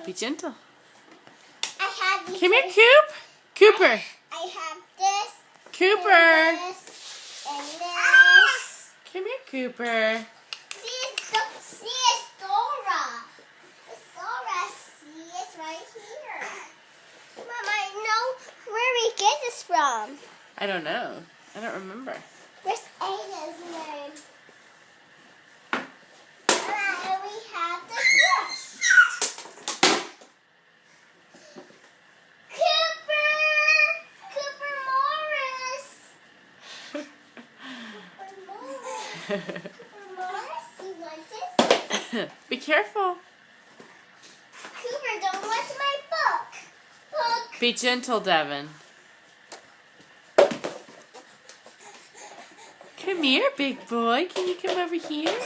Be gentle. I have these. Come here, Coop. Cooper. I have this. Cooper. And this. Come here, Cooper. See, it's Dora. It's Dora. See, it's right here. Mom, I know where we get this from. I don't know. I don't remember. Where's Ada's name? And we have the Cooper Morris. Cooper Morris, you want this? Be careful. Cooper, don't watch my book. Be gentle, Devin. Come here, big boy. Can you come over here?